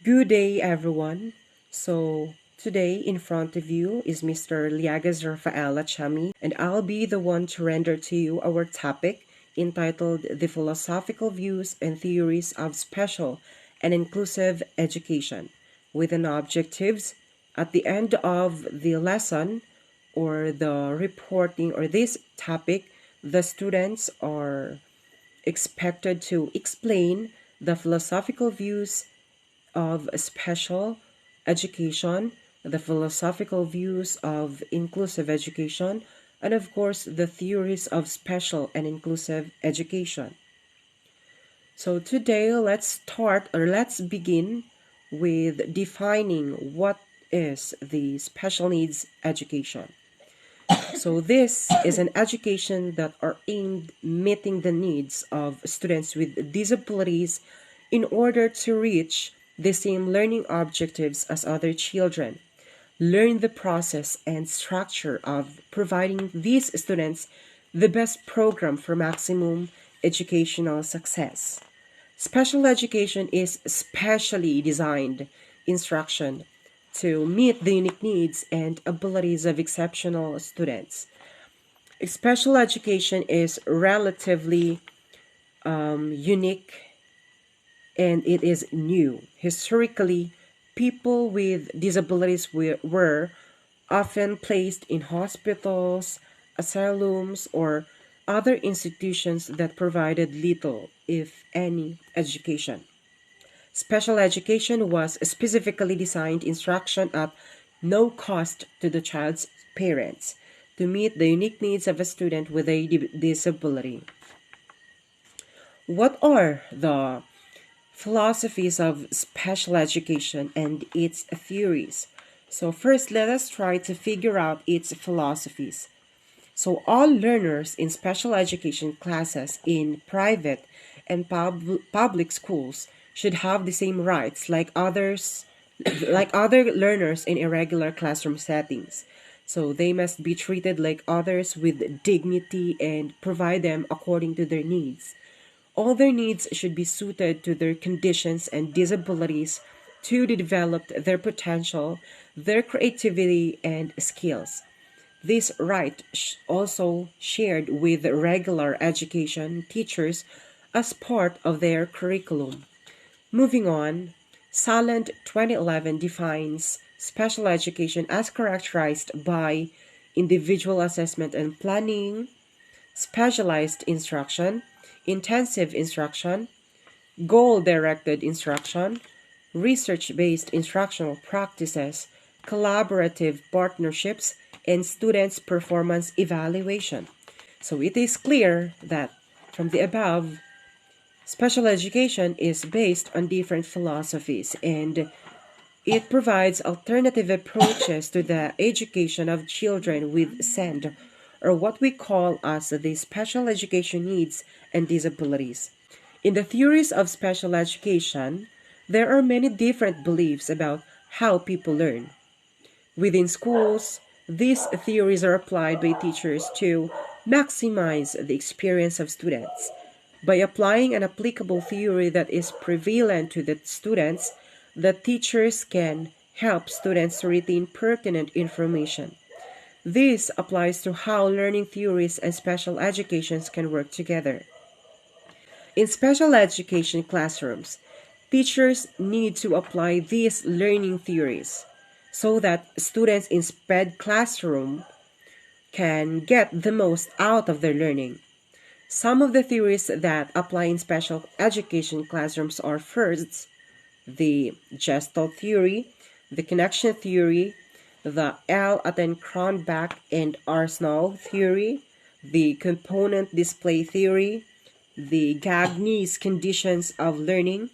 Good day, everyone. Today in front of you is Mr. Liagas Rafaela Chami, and I'll be the one to render to you our topic entitled The Philosophical Views and Theories of Special and Inclusive Education, with an objectives at the end of the lesson or the reporting or this topic, the students are expected to explain the philosophical views of special education, the philosophical views of inclusive education, and of course, the theories of special and inclusive education. So, today, let's begin with defining what is the special needs education. So, this is an education that are aimed meeting the needs of students with disabilities in order to reach the same learning objectives as other children. Learn the process and structure of providing these students the best program for maximum educational success. Special education is specially designed instruction to meet the unique needs and abilities of exceptional students. Special education is relatively unique and it is new. Historically, people with disabilities were often placed in hospitals, asylums, or other institutions that provided little, if any, education. Special education was specifically designed instruction at no cost to the child's parents to meet the unique needs of a student with a disability. What are the philosophies of special education and its theories? So, first, let us try to figure out its philosophies. So, all learners in special education classes in private and public schools should have the same rights like other learners in irregular classroom settings. So, they must be treated like others with dignity and provide them according to their needs. All their needs should be suited to their conditions and disabilities to develop their potential, their creativity, and skills. This right also shared with regular education teachers as part of their curriculum. Moving on, Salent 2011 defines special education as characterized by individual assessment and planning, specialized instruction, intensive instruction, goal directed instruction, research based instructional practices, collaborative partnerships, and students' performance evaluation. So it is clear that from the above, special education is based on different philosophies and it provides alternative approaches to the education of children with SEND, or what we call as the special education needs and disabilities. In the theories of special education, there are many different beliefs about how people learn. Within schools, these theories are applied by teachers to maximize the experience of students. By applying an applicable theory that is prevalent to the students, the teachers can help students to retain pertinent information. This applies to how learning theories and special educations can work together. In special education classrooms, teachers need to apply these learning theories so that students in SPED classroom can get the most out of their learning. Some of the theories that apply in special education classrooms are first, the Gestalt theory, the connection theory, the L. Atten-Cronbach and Arsenault theory, the component display theory, the Gagnes conditions of learning,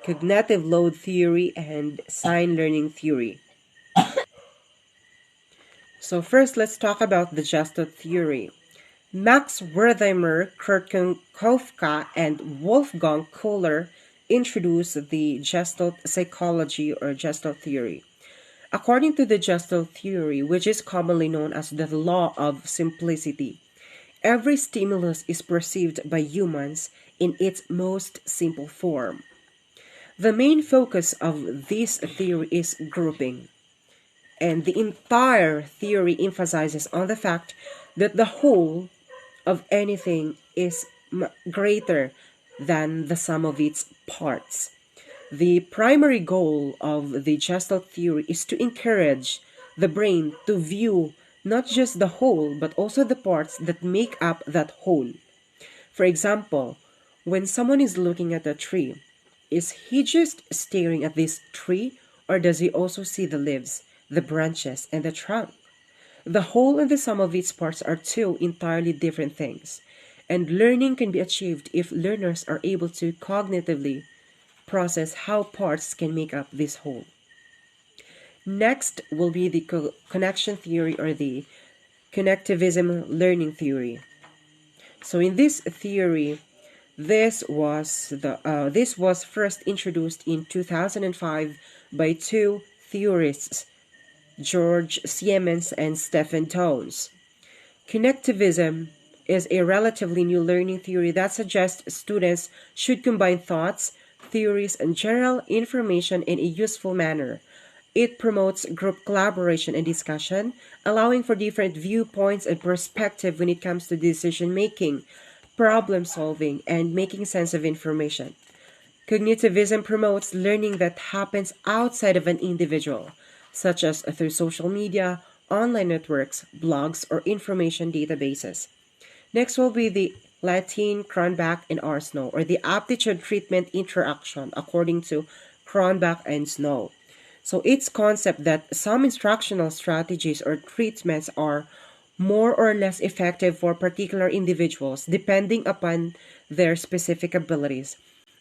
cognitive load theory, and sign learning theory. So first, let's talk about the Gestalt theory. Max Wertheimer, Kurt Koffka, and Wolfgang Kohler introduced the Gestalt psychology or Gestalt theory. According to the Gestalt theory, which is commonly known as the law of simplicity, every stimulus is perceived by humans in its most simple form. The main focus of this theory is grouping, and the entire theory emphasizes on the fact that the whole of anything is greater than the sum of its parts. The primary goal of the Gestalt theory is to encourage the brain to view not just the whole but also the parts that make up that whole. For example, when someone is looking at a tree, is he just staring at this tree, or does he also see the leaves, the branches, and the trunk? The whole and the sum of its parts are two entirely different things, and learning can be achieved if learners are able to cognitively process how parts can make up this whole. Next will be the connection theory, or the connectivism learning theory. So in this theory, this was first introduced in 2005 by two theorists, George Siemens and Stephen Tones. Connectivism is a relatively new learning theory that suggests students should combine thoughts, theories, and general information in a useful manner. It promotes group collaboration and discussion, allowing for different viewpoints and perspective when it comes to decision making, problem solving, and making sense of information. Cognitivism promotes learning that happens outside of an individual, such as through social media, online networks, blogs, or information databases. Next will be the Latin, Cronbach, and R. Snow, or the aptitude treatment interaction according to Cronbach and Snow. So its concept that some instructional strategies or treatments are more or less effective for particular individuals depending upon their specific abilities.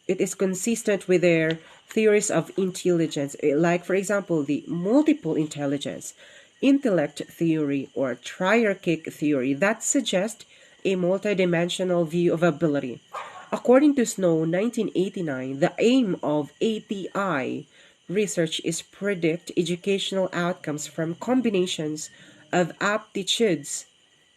It is consistent with their theories of intelligence, like, for example, the multiple intelligence, intellect theory, or triarchic theory that suggest a multidimensional view of ability. According to Snow, 1989, the aim of ATI research is predict educational outcomes from combinations of aptitudes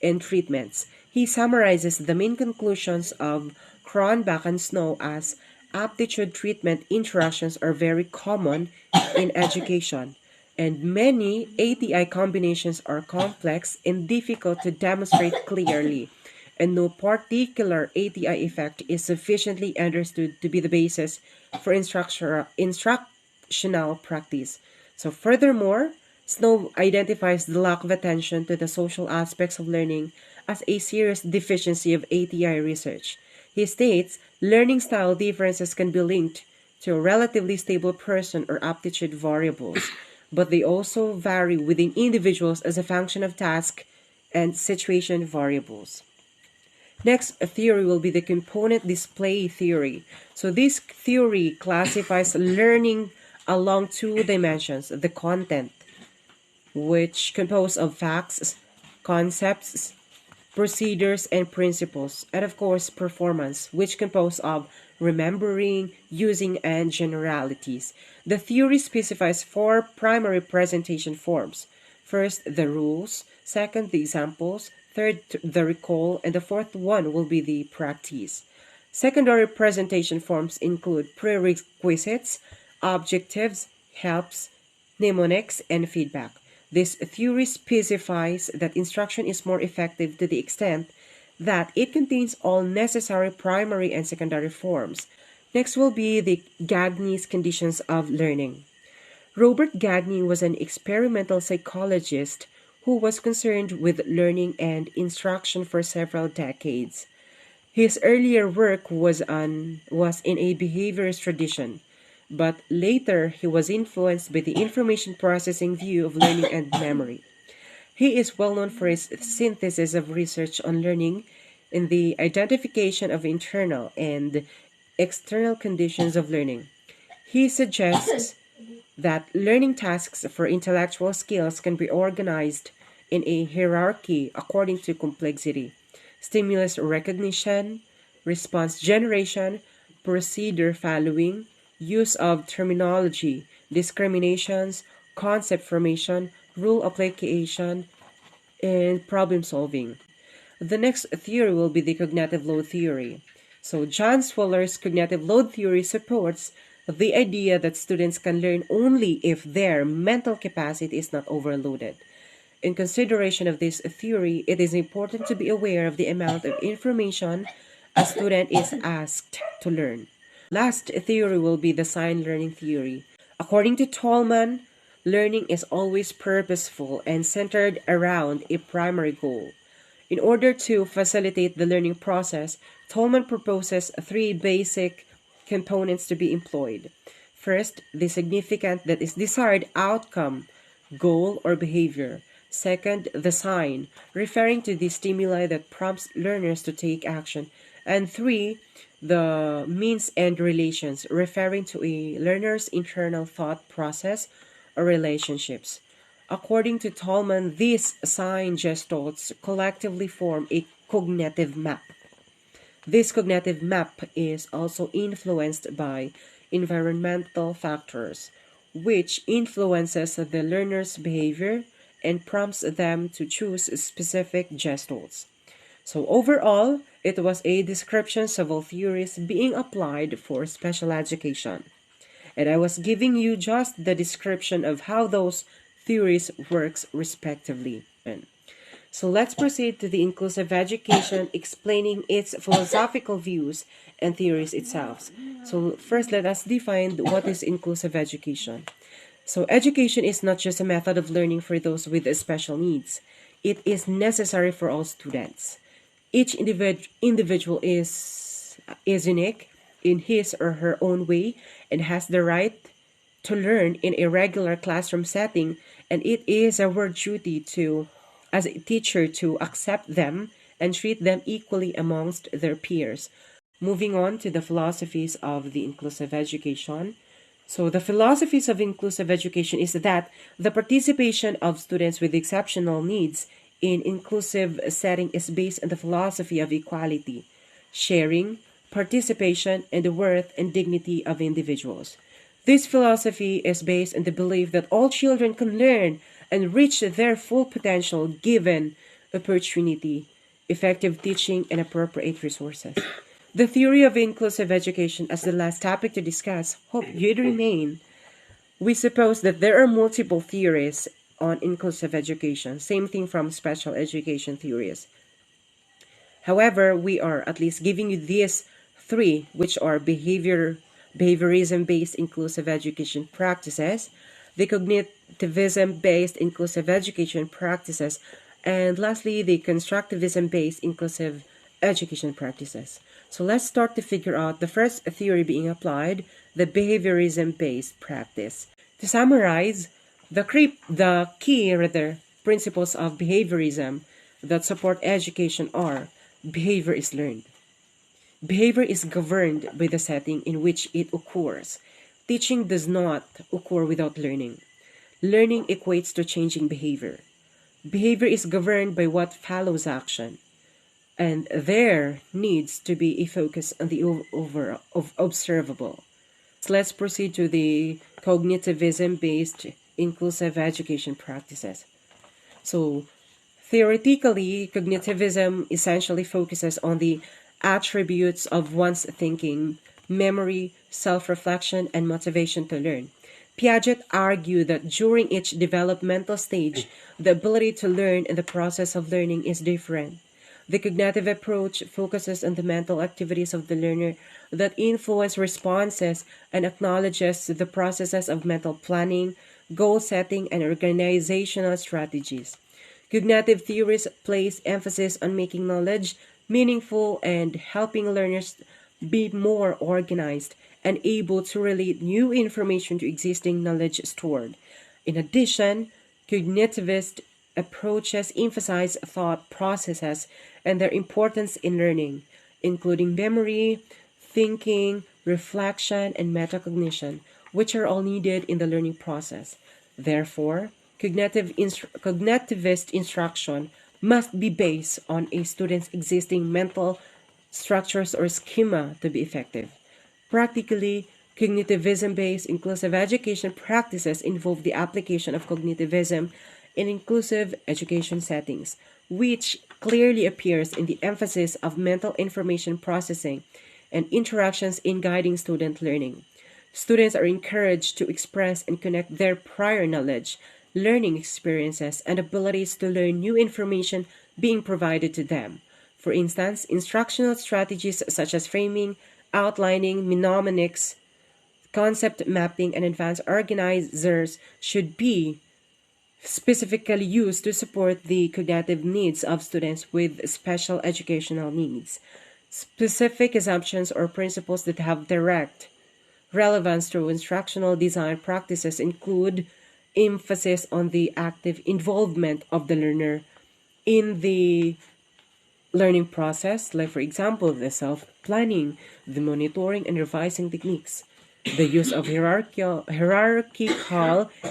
and treatments. He summarizes the main conclusions of Cronbach and Snow as aptitude treatment interactions are very common in education, and many ATI combinations are complex and difficult to demonstrate clearly, and no particular ATI effect is sufficiently understood to be the basis for instructional practice. So, furthermore, Snow identifies the lack of attention to the social aspects of learning as a serious deficiency of ATI research. He states learning style differences can be linked to a relatively stable person or aptitude variables, but they also vary within individuals as a function of task and situation variables. Next theory will be the component display theory. So this theory classifies learning along two dimensions: the content, which compose of facts, concepts, procedures, and principles, and of course performance, which compose of remembering, using, and generalities. The theory specifies four primary presentation forms. First, the rules; second, the examples; third, the recall; and the fourth one will be the practice. Secondary presentation forms include prerequisites, objectives, helps, mnemonics, and feedback. This theory specifies that instruction is more effective to the extent that it contains all necessary primary and secondary forms. Next will be the Gagne's conditions of learning. Robert Gagne was an experimental psychologist who was concerned with learning and instruction for several decades. His earlier work was in a behaviorist tradition, but later he was influenced by the information processing view of learning and memory. He is well known for his synthesis of research on learning in the identification of internal and external conditions of learning. He suggests that learning tasks for intellectual skills can be organized in a hierarchy according to complexity: stimulus recognition, response generation, procedure following, use of terminology, discriminations, concept formation, rule application, and problem solving. The next theory will be the cognitive load theory. So, John Swaller's cognitive load theory supports the idea that students can learn only if their mental capacity is not overloaded. In consideration of this theory, it is important to be aware of the amount of information a student is asked to learn. Last theory will be the sign learning theory. According to Tolman, learning is always purposeful and centered around a primary goal. In order to facilitate the learning process, Tolman proposes three basic components to be employed. First, the significant, that is desired outcome, goal, or behavior. Second, the sign, referring to the stimuli that prompts learners to take action. And three, the means and relations, referring to a learner's internal thought process or relationships. According to Tolman, these sign gestures collectively form a cognitive map. This cognitive map is also influenced by environmental factors, which influences the learner's behavior and prompts them to choose specific gestures. So overall, it was a description of several theories being applied for special education. And I was giving you just the description of how those theories works respectively. So let's proceed to the inclusive education, explaining its philosophical views and theories itself. So first, let us define what is inclusive education. So education is not just a method of learning for those with special needs. It is necessary for all students. Each individual is unique in his or her own way and has the right to learn in a regular classroom setting, and it is our duty to, as a teacher, to accept them and treat them equally amongst their peers. Moving on to the philosophies of the inclusive education. So the philosophies of inclusive education is that the participation of students with exceptional needs in inclusive setting is based on the philosophy of equality, sharing, participation, and the worth and dignity of individuals. This philosophy is based on the belief that all children can learn and reach their full potential given opportunity, effective teaching, and appropriate resources. The theory of inclusive education, as the last topic to discuss, hope you'd remain. We suppose that there are multiple theories on inclusive education, same thing from special education theories. However, we are at least giving you these three, which are behaviorism-based inclusive education practices, the cognitivism-based inclusive education practices, and lastly, the constructivism-based inclusive education practices. So let's start to figure out the first theory being applied, the behaviorism-based practice. To summarize, the key principles of behaviorism that support education are: behavior is learned. Behavior is governed by the setting in which it occurs. Teaching does not occur without learning. Learning equates to changing behavior. Behavior is governed by what follows action, and there needs to be a focus on the observable. So let's proceed to the cognitivism-based inclusive education practices. So theoretically, cognitivism essentially focuses on the attributes of one's thinking, memory, self-reflection, and motivation to learn. Piaget argued that during each developmental stage, the ability to learn and the process of learning is different. The cognitive approach focuses on the mental activities of the learner that influence responses and acknowledges the processes of mental planning, goal setting, and organizational strategies. Cognitive theories place emphasis on making knowledge meaningful and helping learners be more organized and able to relate new information to existing knowledge stored. In addition, cognitivist approaches emphasize thought processes and their importance in learning, including memory, thinking, reflection, and metacognition, which are all needed in the learning process. Therefore, cognitivist instruction must be based on a student's existing mental structures or schema to be effective. Practically, cognitivism-based inclusive education practices involve the application of cognitivism in inclusive education settings, which clearly appears in the emphasis of mental information processing and interactions in guiding student learning. Students are encouraged to express and connect their prior knowledge, learning experiences, and abilities to learn new information being provided to them. For instance, instructional strategies such as framing, outlining, mnemonics, concept mapping, and advanced organizers should be specifically used to support the cognitive needs of students with special educational needs. Specific assumptions or principles that have direct relevance to instructional design practices include emphasis on the active involvement of the learner in the learning process, like for example, the self-planning, the monitoring and revising techniques, the use of hierarchical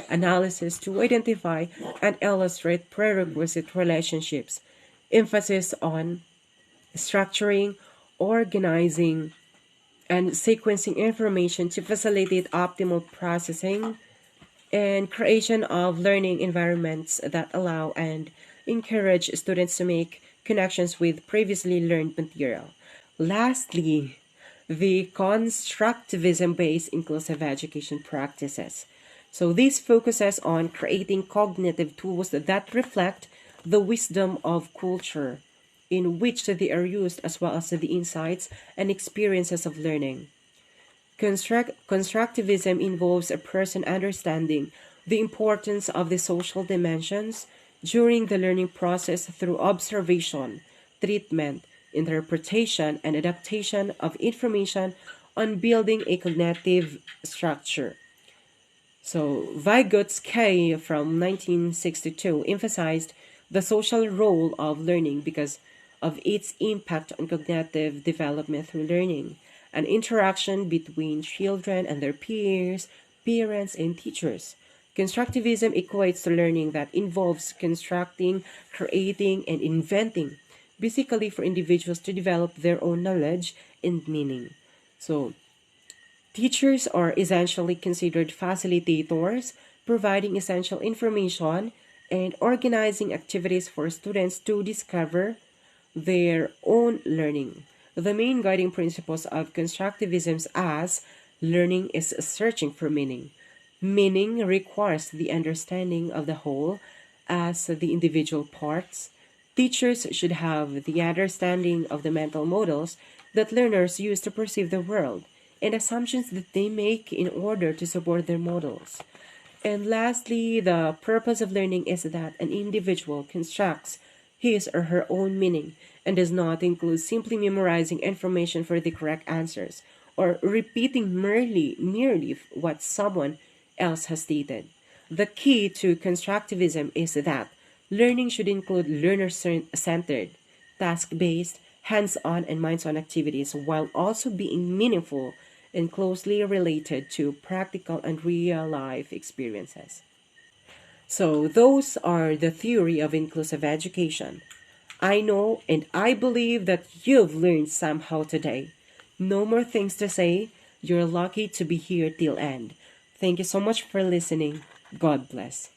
analysis to identify and illustrate prerequisite relationships, emphasis on structuring, organizing, and sequencing information to facilitate optimal processing, and creation of learning environments that allow and encourage students to make connections with previously learned material. Lastly, the constructivism based inclusive education practices. So, this focuses on creating cognitive tools that reflect the wisdom of culture in which they are used, as well as the insights and experiences of learning. Constructivism involves a person understanding the importance of the social dimensions during the learning process through observation, treatment, interpretation, and adaptation of information on building a cognitive structure. So, Vygotsky from 1962 emphasized the social role of learning because of its impact on cognitive development through learning, an interaction between children and their peers, parents, and teachers. Constructivism equates to learning that involves constructing, creating, and inventing, basically for individuals to develop their own knowledge and meaning. So, teachers are essentially considered facilitators, providing essential information and organizing activities for students to discover their own learning. The main guiding principles of constructivism as learning is searching for meaning. Meaning requires the understanding of the whole as the individual parts. Teachers should have the understanding of the mental models that learners use to perceive the world and assumptions that they make in order to support their models. And lastly, the purpose of learning is that an individual constructs his or her own meaning and does not include simply memorizing information for the correct answers or repeating merely what someone else has stated. The key to constructivism is that learning should include learner centered, task based, hands on, and minds on activities while also being meaningful and closely related to practical and real life experiences. So, those are the theory of inclusive education. I know and I believe that you've learned somehow today. No more things to say. You're lucky to be here till end. Thank you so much for listening. God bless.